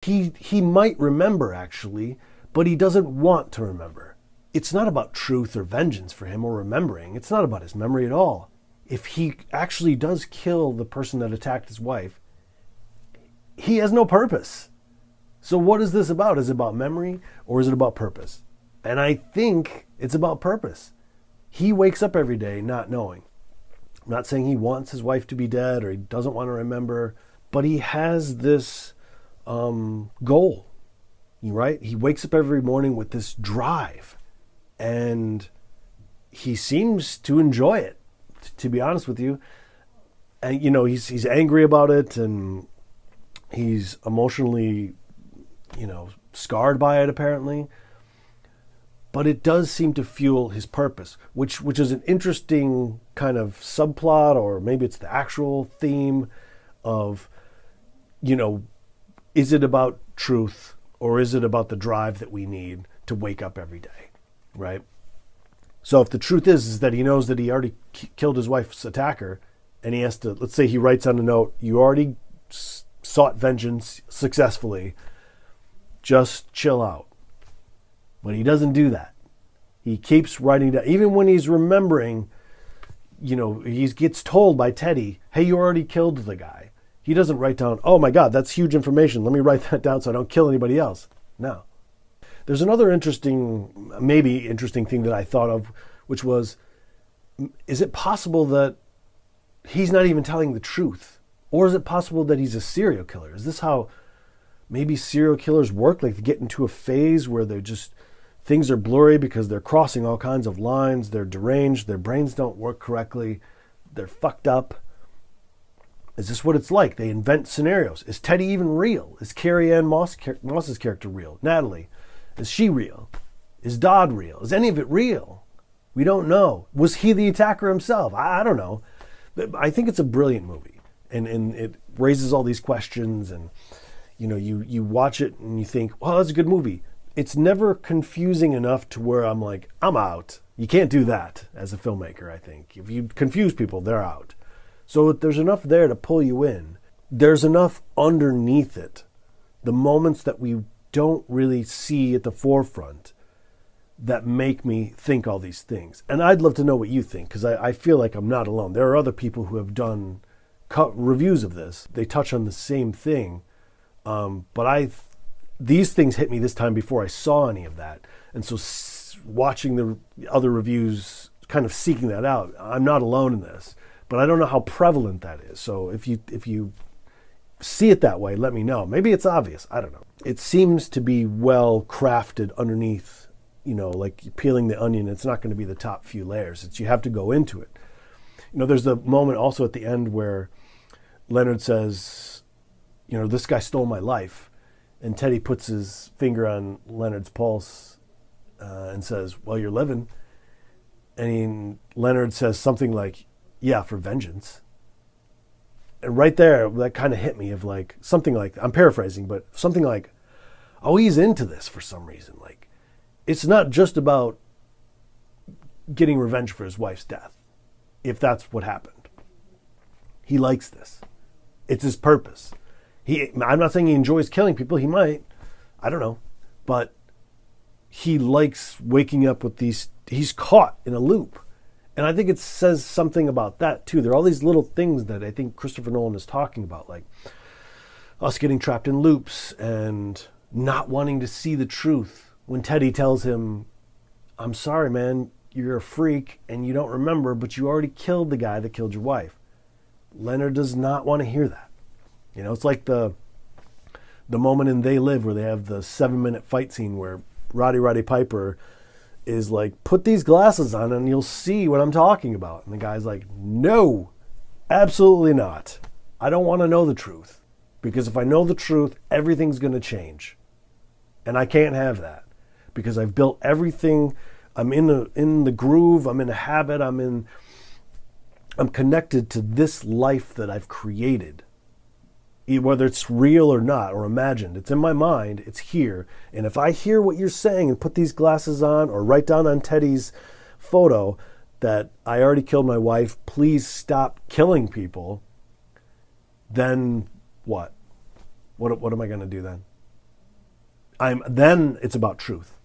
He might remember, actually, but he doesn't want to remember. It's not about truth or vengeance for him or remembering. It's not about his memory at all. If he actually does kill the person that attacked his wife, he has no purpose. So what is this about? Is it about memory or is it about purpose? And I think it's about purpose. He wakes up every day not knowing. I'm not saying he wants his wife to be dead or he doesn't want to remember, but he has this goal, right? He wakes up every morning with this drive, and he seems to enjoy it, to be honest with you. And, you know, he's angry about it, and he's emotionally, you know, scarred by it, apparently. But it does seem to fuel his purpose, which is an interesting kind of subplot, or maybe it's the actual theme of, you know, is it about truth or is it about the drive that we need to wake up every day, right? So if the truth is that he knows that he already killed his wife's attacker, and he has to, let's say he writes on a note, you already sought vengeance successfully, just chill out. But he doesn't do that. He keeps writing down, even when he's remembering, you know, he gets told by Teddy, hey, you already killed the guy. He doesn't write down, oh my God, that's huge information. Let me write that down so I don't kill anybody else. No. There's another maybe interesting thing that I thought of, which was, is it possible that he's not even telling the truth? Or is it possible that he's a serial killer? Is this how maybe serial killers work? Like they get into a phase where they're just, things are blurry because they're crossing all kinds of lines. They're deranged. Their brains don't work correctly. They're fucked up. Is this what it's like? They invent scenarios. Is Teddy even real? Is Carrie-Anne Moss's character real? Natalie, is she real? Is Dodd real? Is any of it real? We don't know. Was he the attacker himself? I don't know. I think it's a brilliant movie. And it raises all these questions. And, you know, you watch it and you think, well, that's a good movie. It's never confusing enough to where I'm like, I'm out. You can't do that as a filmmaker, I think. If you confuse people, they're out. So there's enough there to pull you in. There's enough underneath it. The moments that we don't really see at the forefront that make me think all these things. And I'd love to know what you think, because I feel like I'm not alone. There are other people who have done reviews of this. They touch on the same thing. But these things hit me this time before I saw any of that. And so watching the other reviews, kind of seeking that out, I'm not alone in this. But I don't know how prevalent that is. So if you see it that way, let me know. Maybe it's obvious. I don't know. It seems to be well crafted underneath, you know, like peeling the onion. It's not going to be the top few layers. You have to go into it. You know, there's the moment also at the end where Leonard says, you know, this guy stole my life. And Teddy puts his finger on Leonard's pulse and says, well, you're living. And Leonard says something like, yeah, for vengeance. And right there, that kind of hit me of like, something like, I'm paraphrasing, but something like, oh, he's into this for some reason. Like, it's not just about getting revenge for his wife's death, if that's what happened. He likes this. It's his purpose. I'm not saying he enjoys killing people. He might. I don't know. But he likes waking up with these, he's caught in a loop. And I think it says something about that, too. There are all these little things that I think Christopher Nolan is talking about, like us getting trapped in loops and not wanting to see the truth. When Teddy tells him, I'm sorry, man, you're a freak and you don't remember, but you already killed the guy that killed your wife. Leonard does not want to hear that. You know, it's like the moment in They Live where they have the 7-minute fight scene where Roddy Piper is like, put these glasses on and you'll see what I'm talking about. And the guy's like, no, absolutely not. I don't want to know the truth. Because if I know the truth, everything's going to change. And I can't have that. Because I've built everything. I'm in the groove. I'm in a habit. I'm connected to this life that I've created. Whether it's real or not, or imagined, it's in my mind, it's here. And if I hear what you're saying and put these glasses on, or write down on Teddy's photo that I already killed my wife, please stop killing people, then what? What am I going to do then? then it's about truth.